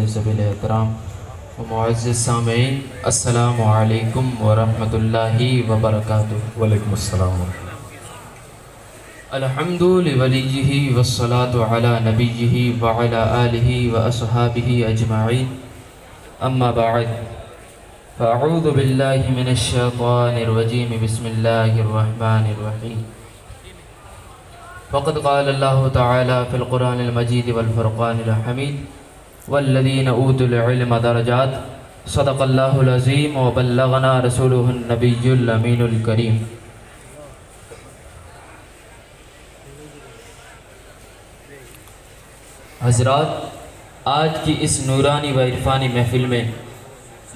ذویل احترام و معزز سامعین، السلام علیکم ورحمۃ اللہ وبرکاتہ۔ وعلیکم السلام۔ الحمد لولیہ والصلاة علی نبیہ وعلی آلہ واصحابہ اجمعین، اما بعد فاعوذ باللہ من الشیطان الرجیم، بسم اللہ الرحمن الرحیم۔ وقد قال اللہ تعالی فی القرآن المجید والفرقان الحمید، والذین اوتوا العلم درجات، صدق اللہ العظیم وبلغنا رسولہ النبی الامین الکریم۔ حضرات، آج کی اس نورانی و عرفانی محفل میں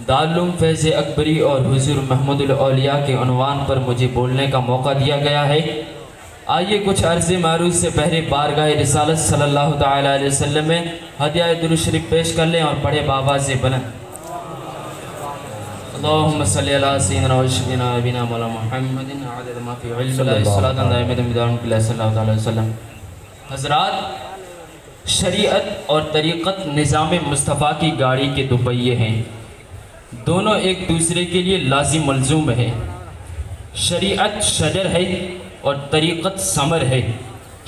دارالعلوم فیض اکبری اور حضور محمود الاولیاء کے عنوان پر مجھے بولنے کا موقع دیا گیا ہے۔ آئیے کچھ عرض معروض سے پہلے بارگاہ رسالت صلی اللہ تعالیٰ علیہ وسلم میں ہدیہ درود شریف پیش کر لیں اور پڑھے بآواز بلند۔ اللہم صلی علی سیدنا و شفیعنا و نبینا مولانا محمد عدد ما فی علم اللہ صلاۃ دائمۃ بدوام صلی اللہ علیہ وسلم۔ حضرات، شریعت اور طریقت نظام مصطفیٰ کی گاڑی کے دو پہیے ہیں، دونوں ایک دوسرے کے لیے لازم ملزوم ہے۔ شریعت شجر ہے اور طریقت ثمر ہے۔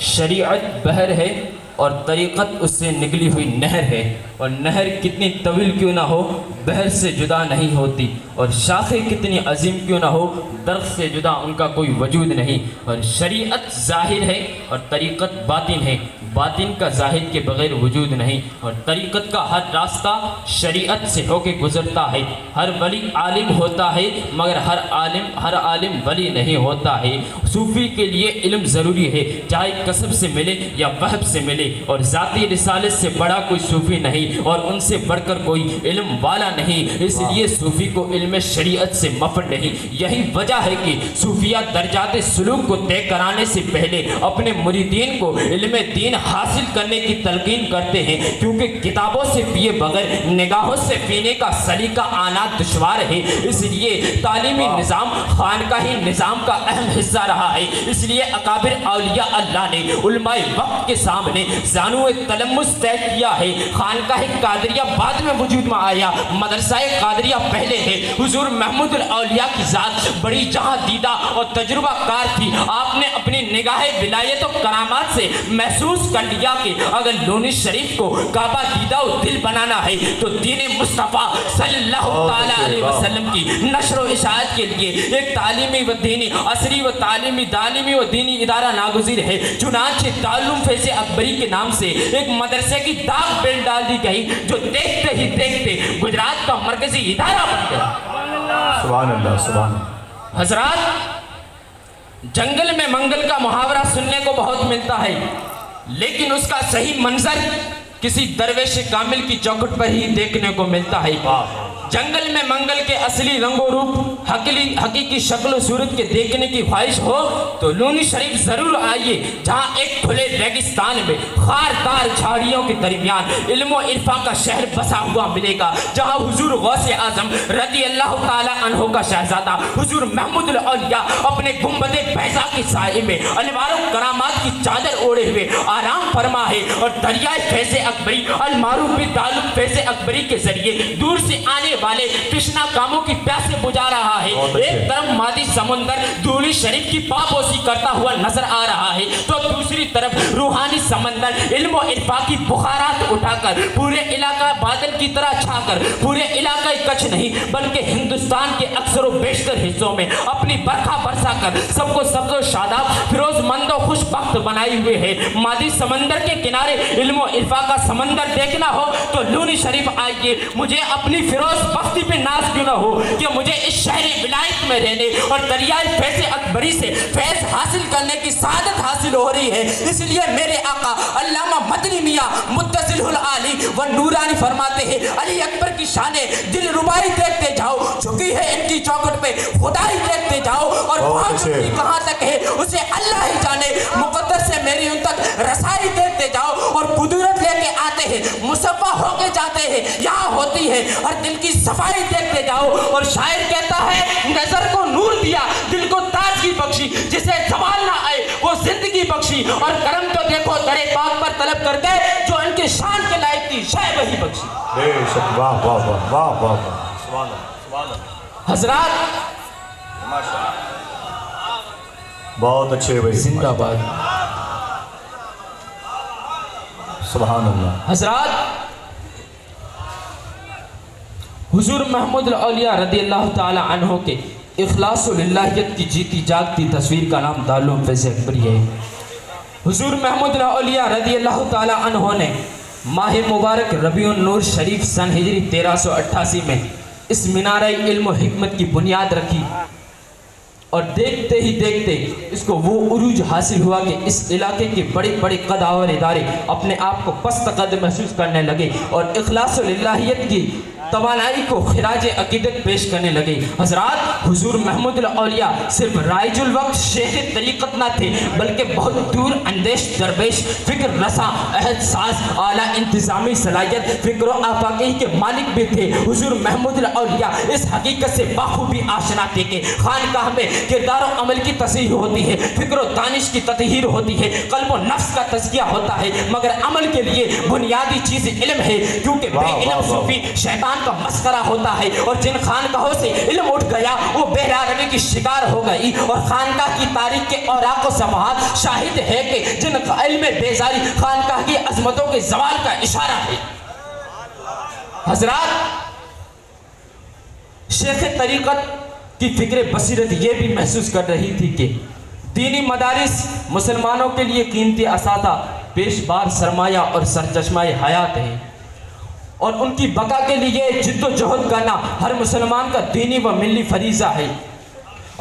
شریعت بحر ہے اور طریقت اس سے نکلی ہوئی نہر ہے، اور نہر کتنی طویل کیوں نہ ہو بحر سے جدا نہیں ہوتی، اور شاخیں کتنی عظیم کیوں نہ ہو درخت سے جدا ان کا کوئی وجود نہیں۔ اور شریعت ظاہر ہے اور طریقت باطن ہے، باطن کا ظاہر کے بغیر وجود نہیں۔ اور طریقت کا ہر راستہ شریعت سے ہو کے گزرتا ہے۔ ہر ولی عالم ہوتا ہے مگر ہر عالم ولی نہیں ہوتا ہے۔ صوفی کے لیے علم ضروری ہے، چاہے کسب سے ملے یا وہب سے ملے، اور ذاتی رسالت سے بڑا کوئی صوفی نہیں اور ان سے بڑھ کر کوئی علم والا نہیں، اس لیے صوفی کو علم شریعت سے مفر نہیں۔ یہی وجہ ہے کہ صوفیہ درجات سلوک کو طے کرانے سے پہلے اپنے مریدین کو علم دین حاصل کرنے کی تلقین کرتے ہیں، کیونکہ کتابوں سے پیے بغیر نگاہوں سے پینے کا سلیقہ آنا دشوار ہے۔ اس لیے تعلیمی نظام خانقاہی نظام کا اہم حصہ رہا ہے۔ اس لیے اکابر اولیاء اللہ نے علماء وقت کے سامنے زانو تلمس طے کیا ہے۔ خانقاہ قادریہ بعد میں وجود میں آیا، مدرسہ قادریہ پہلے ہے۔ حضور محمود الاولیاء کی ذات بڑی جہاں دیدہ اور تجربہ کار تھی۔ آپ نے اپنی نگاہ ولایت و کرامات سے محسوس کر لیا کہ اگر لونی شریف کو کعبہ دیدہ و دل بنانا ہے تو دین مصطفیٰ صلی اللہ تعالیٰ علیہ وسلم کی نشر و اشاعت کے لیے ایک تعلیمی و دینی عصری و تعلیمی و دینی ادارہ ناگزیر ہے۔ چنانچہ دارالعلوم فیض اکبری کے نام سے ایک مدرسے کی داغ بیل ڈال دی گئی، جو دیکھتے ہی دیکھتے گجرات کا مرکزی ادارہ بن گیا۔ سبحان اللہ، سبحان اللہ۔ حضرات، جنگل میں منگل کا محاورہ سننے کو بہت ملتا ہے، لیکن اس کا صحیح منظر کسی درویش کامل کی چوکھٹ پر ہی دیکھنے کو ملتا ہے۔ جنگل میں منگل کے اصلی رنگ و روپ، حقیقی شکل و صورت کے دیکھنے کی خواہش ہو تو لونی شریف ضرور آئیے، جہاں ایک کھلے ریگستان میں خاردار جھاڑیوں کے درمیان علم و عرفاں کا شہر بسا ہوا ملے گا، جہاں حضور غوث اعظم رضی اللہ تعالی عنہ کا شہزادہ حضور محمود الاولیاء اپنے گنبد بیضا کے سائے میں انوار و کرامات کی چادر اوڑے ہوئے آرام فرما ہے، اور دریائے فیض اکبری المعروف بدارالعلوم فیض اکبری کے ذریعے دور سے آنے والے تشنا کاموں کی پیاسے بجھا رہا ہے۔ ایک طرف مادی سمندر دولی شریف کی پابوسی کرتا ہوا نظر آ رہا ہے، تو دوسری طرف روحانی سمندر علم و عرفاں کی بخارات اٹھا کر پورے علاقہ بادل کی طرح چھا کر پورے علاقہ کچھ نہیں بلکہ ہندوستان کے اکثر و بیشتر حصوں میں اپنی برکھا برسا کر سب کو سبز و شاداب، فیروز مند و خوش بخت بنائے ہوئے ہے۔ مادی سمندر کے کنارے علم و عرفاں کا سمندر دیکھنا ہو تو لونی شریف آئیے۔ مجھے اپنی فیروز بختی پہ ناز کیوں نہ ہو کہ مجھے اس شہر ولایت میں رہنے اور دریائے فیض اکبری سے فیض حاصل کرنے کی سعادت حاصل ہو رہی ہے۔ اس لیے میرے آقا علامہ مدنی میاں متصل العالی و نورانی فرماتے ہیں، علی اکبر کی شانیں دل ربائی دیکھتے جاؤ، جھکی ہے ان کی چوکھٹ پہ خدائی دیکھتے جاؤ، اور پہنچتی کہاں تک ہے اسے اللہ ہی جانے، مقدس سے میری ان تک رسائی دیکھتے جاؤ، اور قدرت لے کے آتے ہیں، مصفح ہو کے جاتے ہیں، یہاں ہوتی ہے، اور دل کی صفائی دیکھتے جاؤ. اور شاعر کہتا ہے نظر کو نور دیا، دل کو تازگی بخشی، جسے زوال نہ آئے وہ زندگی بخشی، اور کرم تو دیکھو درے پاک پر طلب کر کے جو ان کے شان کے لائق تھی شے وہی بخشی. بے شک، واہ واہ واہ واہ واہ واہ، سبحان اللہ سبحان اللہ. حضرات بہت اچھے بھائی، زندہ باد. سبحان اللہ. حضرات حضور محمود الاولیاء رضی اللہ تعالی عنہ کے اخلاص و للہیت کی جیتی جاگتی تصویر کا نام دارالعلوم فیض اکبری ہے. حضور محمود الاولیاء رضی اللہ تعالی عنہ نے ماہ مبارک ربیع النور شریف سن ہجری 1388 میں اس مینارہ علم و حکمت کی بنیاد رکھی، اور دیکھتے ہی دیکھتے اس کو وہ عروج حاصل ہوا کہ اس علاقے کے بڑے بڑے قدآور ادارے اپنے آپ کو پست قد محسوس کرنے لگے اور اخلاص و للہیت کی توانائی کو خراج عقیدت پیش کرنے لگے. حضرات حضور محمود الاولیاء صرف رائج الوقت شیخ طریقت نہ تھے، بلکہ بہت دور اندیش درویش، فکر رساں، عہد ساز، اعلیٰ انتظامی صلاحیت، فکر و آفاقی کے مالک بھی تھے. حضور محمود الاولیاء اس حقیقت سے بخوبی آشنا تھے کہ خانقاہ میں کردار و عمل کی تصحیح ہوتی ہے، فکر و دانش کی تطہیر ہوتی ہے، قلب و نفس کا تزکیہ ہوتا ہے، مگر عمل کے لیے بنیادی چیز علم ہے، کیونکہ بے علم صوفی شیطان کا مسخرہ ہوتا ہے. اور جن خانقاہوں سے علم اٹھ گیا وہ بہرا روی کی شکار ہو گئی. اور خانقاہ کی تاریخ کے اوراق و صفحات شاہد ہے کہ جن علم بیزاری خانقاہ کی عظمتوں کے زوال کا اشارہ ہے. حضرات شیخ طریقت کی فکر بصیرت یہ بھی محسوس کر رہی تھی کہ دینی مدارس مسلمانوں کے لیے قیمتی اساتذہ، پیش بار سرمایہ اور سرچشمہ حیات ہیں، اور ان کی بقا کے لیے جد و جہد کرنا ہر مسلمان کا دینی و ملی فریضہ ہے.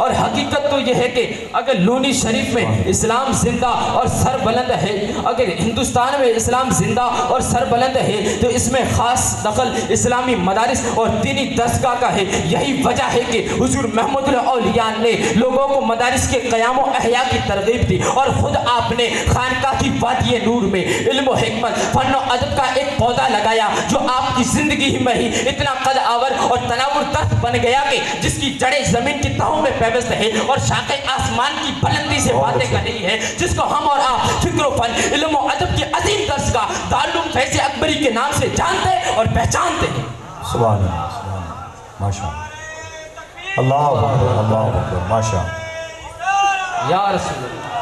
اور حقیقت تو یہ ہے کہ اگر لونی شریف میں اسلام زندہ اور سر بلند ہے، اگر ہندوستان میں اسلام زندہ اور سر بلند ہے، تو اس میں خاص دخل اسلامی مدارس اور دینی دستگاہ کا ہے. یہی وجہ ہے کہ حضور محمود الاولیاء نے لوگوں کو مدارس کے قیام و احیاء کی ترغیب دی، اور خود آپ نے خانقاہ کی وادی نور میں علم و حکمت، فن و ادب کا ایک پودا لگایا جو آپ کی زندگی میں ہی اتنا قد آور اور تناور درخت بن گیا کہ جس کی جڑیں زمین کی تہوں میں پیوست ہے اور شاخیں آسمان کی بلندی سے باتیں کر رہی ہے، جس کو ہم اور آپ فکر و فن، علم و ادب کی عظیم دستگاہ دارالعلوم فیض اکبری کے نام سے جانتے اور پہچانتے ہیں. سبحان اللہ سبحان اللہ، ماشاء اللہ، اللہ اکبر اللہ اکبر، ماشاء اللہ، یا رسول اللہ،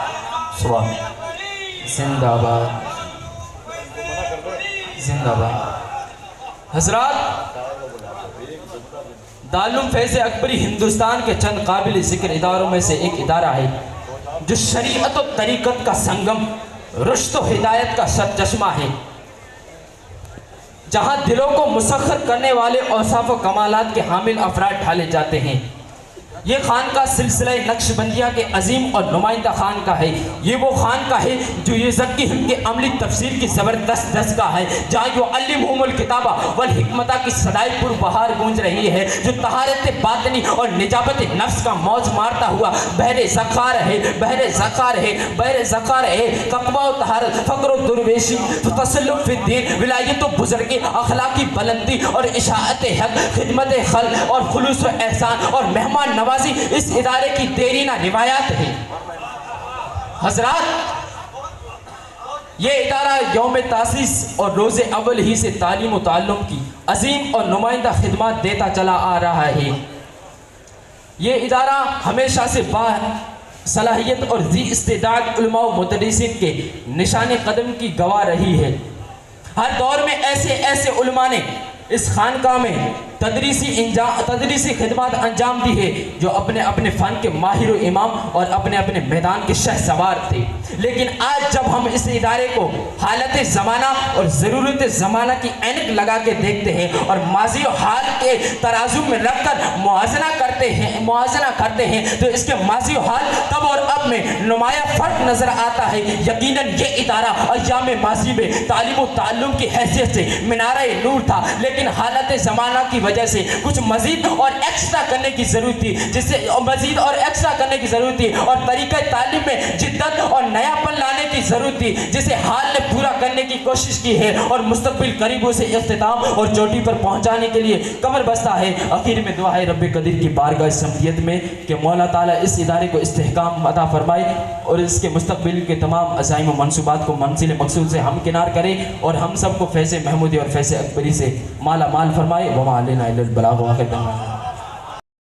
سبحان اللہ. زندہ باد زندہ باد. حضرات دارالعلوم فیض اکبری ہندوستان کے چند قابل ذکر اداروں میں سے ایک ادارہ ہے جو شریعت و طریقت کا سنگم، رشد و ہدایت کا سرچشمہ ہے، جہاں دلوں کو مسخر کرنے والے اوصاف و کمالات کے حامل افراد ڈھالے جاتے ہیں. یہ خانقاہ سلسلہ نقش بندیہ کے عظیم اور نمائندہ خانقاہ ہے. یہ وہ خانقاہ ہے جو یہ ذکی ہم کے عملی تفسیر کی زبردست دستگاہ ہے، جہاں یعلمہم الکتابہ والحکمتہ کی صدائے پر بہار گونج رہی ہے، جو طہارت باطنی اور نجابت نفس کا موج مارتا ہوا بحر ذخار ہے، بحر ذخار ہے، بحر ذخار ہے. تقویٰ و طہارت، فقر و درویشی، تسلط فی الدین، ولایت و بزرگی، اخلاقی بلندی اور اشاعت حق، خدمت خلق اور خلوص و احسان اور مہمان نوازی اس ادارے کی دیرینہ روایات ہیں. حضرات یہ ادارہ یوم تاسیس اور روز اول ہی سے تعلیم و تعلم کی عظیم اور نمائندہ خدمات دیتا چلا آ رہا ہے. یہ ادارہ ہمیشہ سے با صلاحیت اور ذی استعداد علماء و مدرسین کے نشان قدم کی گواہ رہی ہے. ہر دور میں ایسے ایسے علماء نے اس خانقاہ میں تدریسی خدمات انجام دی ہے جو اپنے اپنے فن کے ماہر و امام اور اپنے اپنے میدان کے شہ سوار تھے. لیکن آج جب ہم اس ادارے کو حالت زمانہ اور ضرورت زمانہ کی اینک لگا کے دیکھتے ہیں اور ماضی و حال کے ترازو میں رکھ کر موازنہ کرتے ہیں تو اس کے ماضی و حال تب اور اب میں نمایاں فرق نظر آتا ہے. یقیناً یہ ادارہ ایام ماضی میں تعلیم و تعلم کی حیثیت سے مینارہ نور تھا، لیکن حالت زمانہ کی وجہ سے کچھ مزید اور ایکسٹرا کرنے کی ضرورت تھی، اور طریقہ تعلیم میں جدت اور نیا پن لانے کی ضرورت تھی، جسے حال نے پورا کرنے کی کوشش کی ہے اور مستقبل قریبوں سے اختتام اور چوٹی پر پہنچانے کے لیے کمر بستہ ہے۔ آخر میں دعا ہے رب قدیر کی بارگاہ سمدیت میں کہ مولا تعالیٰ اس ادارے کو استحکام عطا فرمائے اور اس کے مستقبل کے تمام عزائم و منصوبات کو منزل مقصود سے ہمکنار کرے اور ہم سب کو فیض محمودی اور فیض اکبری سے مالا مال فرمائے۔ وما علینا الا البلاغ، وآخر دعوانا